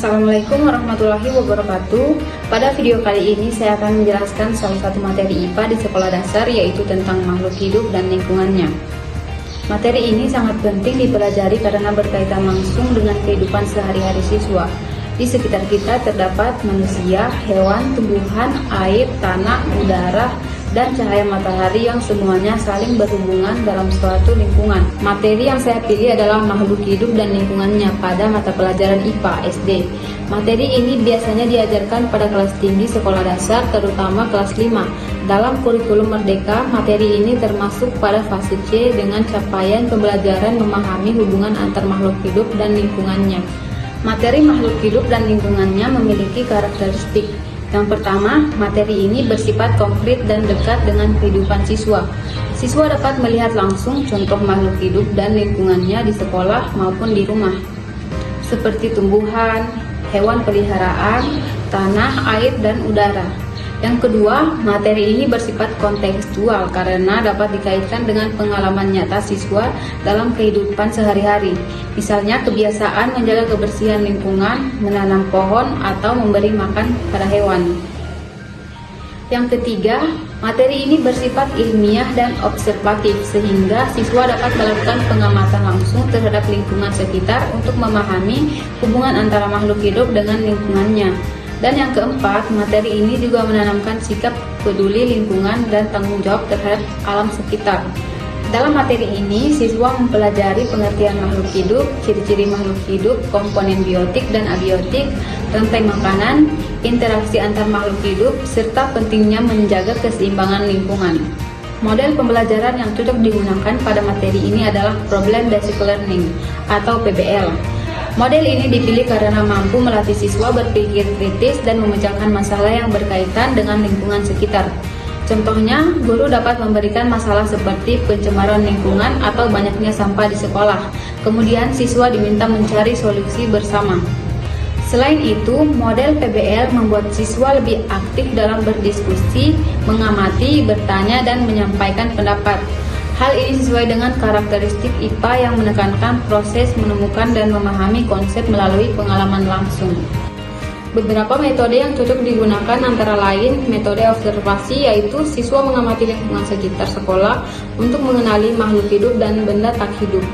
Assalamualaikum warahmatullahi wabarakatuh. Pada video kali ini saya akan menjelaskan salah satu materi IPA di sekolah dasar, yaitu tentang makhluk hidup dan lingkungannya. Materi ini sangat penting dipelajari karena berkaitan langsung dengan kehidupan sehari-hari siswa. Di sekitar kita terdapat manusia, hewan, tumbuhan, air, tanah, udara, dan cahaya matahari yang semuanya saling berhubungan dalam suatu lingkungan. Materi yang saya pilih adalah makhluk hidup dan lingkungannya pada mata pelajaran IPA SD. Materi ini biasanya diajarkan pada kelas tinggi sekolah dasar, terutama kelas 5. Dalam kurikulum Merdeka, materi ini termasuk pada fase C dengan capaian pembelajaran memahami hubungan antar makhluk hidup dan lingkungannya. Materi makhluk hidup dan lingkungannya memiliki karakteristik. Yang pertama, materi ini bersifat konkret dan dekat dengan kehidupan siswa. Siswa dapat melihat langsung contoh makhluk hidup dan lingkungannya di sekolah maupun di rumah, seperti tumbuhan, hewan peliharaan, tanah, air, dan udara. Yang kedua, materi ini bersifat kontekstual karena dapat dikaitkan dengan pengalaman nyata siswa dalam kehidupan sehari-hari. Misalnya kebiasaan menjaga kebersihan lingkungan, menanam pohon, atau memberi makan pada hewan. Yang ketiga, materi ini bersifat ilmiah dan observatif sehingga siswa dapat melakukan pengamatan langsung terhadap lingkungan sekitar untuk memahami hubungan antara makhluk hidup dengan lingkungannya. Dan yang keempat, materi ini juga menanamkan sikap peduli lingkungan dan tanggung jawab terhadap alam sekitar. Dalam materi ini, siswa mempelajari pengertian makhluk hidup, ciri-ciri makhluk hidup, komponen biotik dan abiotik, rantai makanan, interaksi antar makhluk hidup, serta pentingnya menjaga keseimbangan lingkungan. Model pembelajaran yang cocok digunakan pada materi ini adalah Problem Basic Learning atau PBL. Model ini dipilih karena mampu melatih siswa berpikir kritis dan memecahkan masalah yang berkaitan dengan lingkungan sekitar. Contohnya, guru dapat memberikan masalah seperti pencemaran lingkungan atau banyaknya sampah di sekolah. Kemudian siswa diminta mencari solusi bersama. Selain itu, model PBL membuat siswa lebih aktif dalam berdiskusi, mengamati, bertanya, dan menyampaikan pendapat. Hal ini sesuai dengan karakteristik IPA yang menekankan proses menemukan dan memahami konsep melalui pengalaman langsung. Beberapa metode yang cocok digunakan antara lain metode observasi, yaitu siswa mengamati lingkungan sekitar sekolah untuk mengenali makhluk hidup dan benda tak hidup.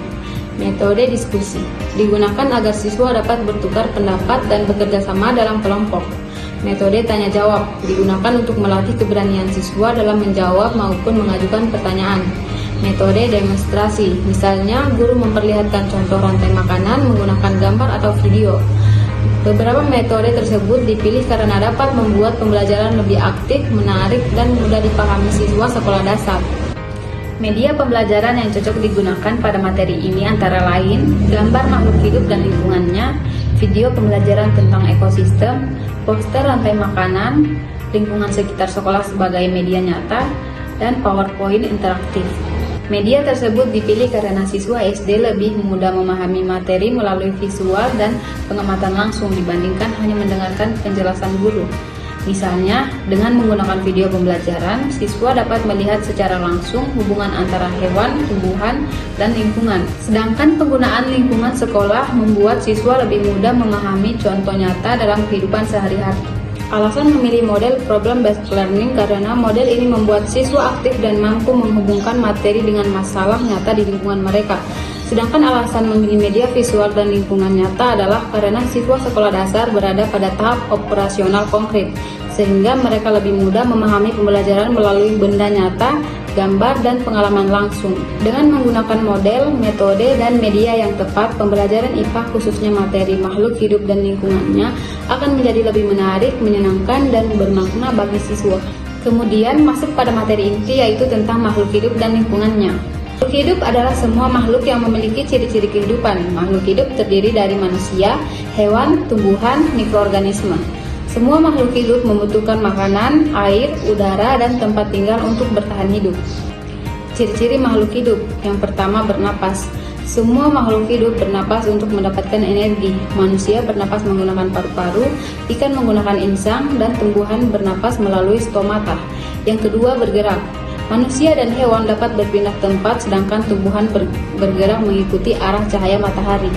Metode diskusi digunakan agar siswa dapat bertukar pendapat dan bekerja sama dalam kelompok. Metode tanya jawab digunakan untuk melatih keberanian siswa dalam menjawab maupun mengajukan pertanyaan. Metode demonstrasi, misalnya guru memperlihatkan contoh rantai makanan menggunakan gambar atau video. Beberapa metode tersebut dipilih karena dapat membuat pembelajaran lebih aktif, menarik, dan mudah dipahami siswa sekolah dasar. Media pembelajaran yang cocok digunakan pada materi ini antara lain gambar makhluk hidup dan lingkungannya, video pembelajaran tentang ekosistem, poster rantai makanan, lingkungan sekitar sekolah sebagai media nyata, dan PowerPoint interaktif. Media tersebut dipilih karena siswa SD lebih mudah memahami materi melalui visual dan pengamatan langsung dibandingkan hanya mendengarkan penjelasan guru. Misalnya, dengan menggunakan video pembelajaran, siswa dapat melihat secara langsung hubungan antara hewan, tumbuhan, dan lingkungan. Sedangkan penggunaan lingkungan sekolah membuat siswa lebih mudah memahami contoh nyata dalam kehidupan sehari-hari. Alasan memilih model Problem Based Learning karena model ini membuat siswa aktif dan mampu menghubungkan materi dengan masalah nyata di lingkungan mereka. Sedangkan alasan memilih media visual dan lingkungan nyata adalah karena siswa sekolah dasar berada pada tahap operasional konkret, sehingga mereka lebih mudah memahami pembelajaran melalui benda nyata, gambar, dan pengalaman langsung. Dengan menggunakan model, metode, dan media yang tepat, pembelajaran IPA khususnya materi makhluk hidup dan lingkungannya akan menjadi lebih menarik, menyenangkan, dan bermakna bagi siswa. Kemudian masuk pada materi inti, yaitu tentang makhluk hidup dan lingkungannya. Makhluk hidup adalah semua makhluk yang memiliki ciri-ciri kehidupan. Makhluk hidup terdiri dari manusia, hewan, tumbuhan, mikroorganisme. Semua makhluk hidup membutuhkan makanan, air, udara, dan tempat tinggal untuk bertahan hidup. Ciri-ciri makhluk hidup. Yang pertama, bernapas. Semua makhluk hidup bernapas untuk mendapatkan energi. Manusia bernapas menggunakan paru-paru, ikan menggunakan insang, dan tumbuhan bernapas melalui stomata. Yang kedua, bergerak. Manusia dan hewan dapat berpindah tempat, sedangkan tumbuhan bergerak mengikuti arah cahaya matahari.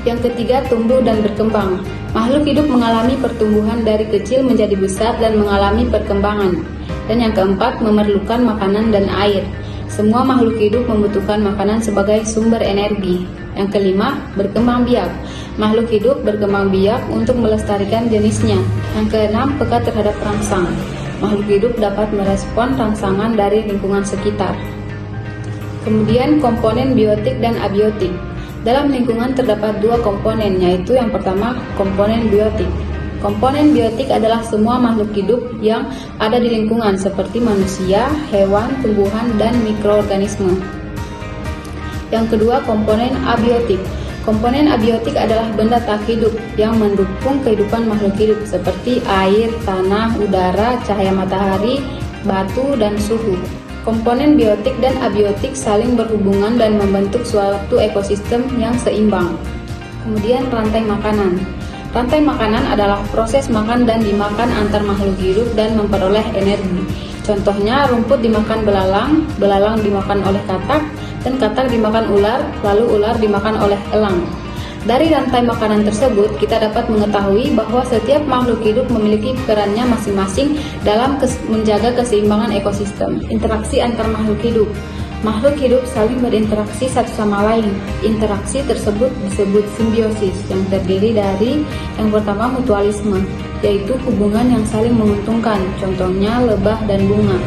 Yang ketiga, tumbuh dan berkembang. Makhluk hidup mengalami pertumbuhan dari kecil menjadi besar dan mengalami perkembangan. Dan yang keempat, memerlukan makanan dan air. Semua makhluk hidup membutuhkan makanan sebagai sumber energi. Yang kelima, berkembang biak. Makhluk hidup berkembang biak untuk melestarikan jenisnya. Yang keenam, peka terhadap rangsang. Makhluk hidup dapat merespon rangsangan dari lingkungan sekitar. Kemudian komponen biotik dan abiotik. Dalam lingkungan terdapat dua komponen, yaitu yang pertama komponen biotik. Komponen biotik adalah semua makhluk hidup yang ada di lingkungan seperti manusia, hewan, tumbuhan, dan mikroorganisme. Yang kedua, komponen abiotik. Komponen abiotik adalah benda tak hidup yang mendukung kehidupan makhluk hidup seperti air, tanah, udara, cahaya matahari, batu, dan suhu. Komponen biotik dan abiotik saling berhubungan dan membentuk suatu ekosistem yang seimbang. Kemudian rantai makanan. Rantai makanan adalah proses makan dan dimakan antar makhluk hidup dan memperoleh energi. Contohnya, rumput dimakan belalang, belalang dimakan oleh katak, dan katak dimakan ular, lalu ular dimakan oleh elang. Dari rantai makanan tersebut, kita dapat mengetahui bahwa setiap makhluk hidup memiliki perannya masing-masing dalam menjaga keseimbangan ekosistem. Interaksi antar makhluk hidup. Makhluk hidup saling berinteraksi satu sama lain. Interaksi tersebut disebut simbiosis, yang terdiri dari yang pertama mutualisme, yaitu hubungan yang saling menguntungkan, contohnya lebah dan bunga.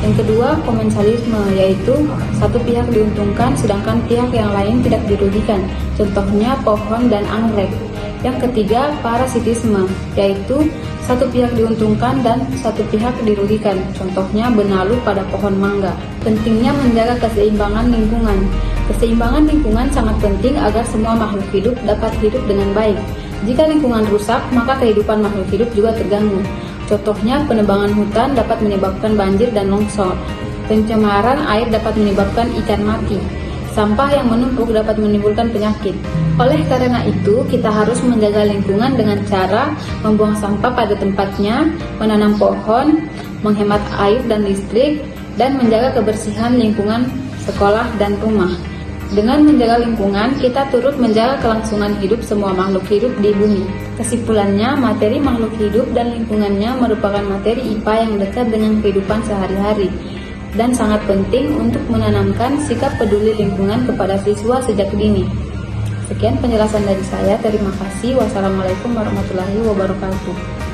Yang kedua, komensalisme, yaitu satu pihak diuntungkan sedangkan pihak yang lain tidak dirugikan, contohnya pohon dan anggrek. Yang ketiga, parasitisme, yaitu satu pihak diuntungkan dan satu pihak dirugikan, contohnya benalu pada pohon mangga. Pentingnya menjaga keseimbangan lingkungan. Keseimbangan lingkungan sangat penting agar semua makhluk hidup dapat hidup dengan baik. Jika lingkungan rusak, maka kehidupan makhluk hidup juga terganggu. Contohnya, penebangan hutan dapat menyebabkan banjir dan longsor. Pencemaran air dapat menyebabkan ikan mati. Sampah yang menumpuk dapat menimbulkan penyakit. Oleh karena itu, kita harus menjaga lingkungan dengan cara membuang sampah pada tempatnya, menanam pohon, menghemat air dan listrik, dan menjaga kebersihan lingkungan sekolah dan rumah. Dengan menjaga lingkungan, kita turut menjaga kelangsungan hidup semua makhluk hidup di bumi. Kesimpulannya, materi makhluk hidup dan lingkungannya merupakan materi IPA yang dekat dengan kehidupan sehari-hari dan sangat penting untuk menanamkan sikap peduli lingkungan kepada siswa sejak dini. Sekian penjelasan dari saya, terima kasih. Wassalamualaikum warahmatullahi wabarakatuh.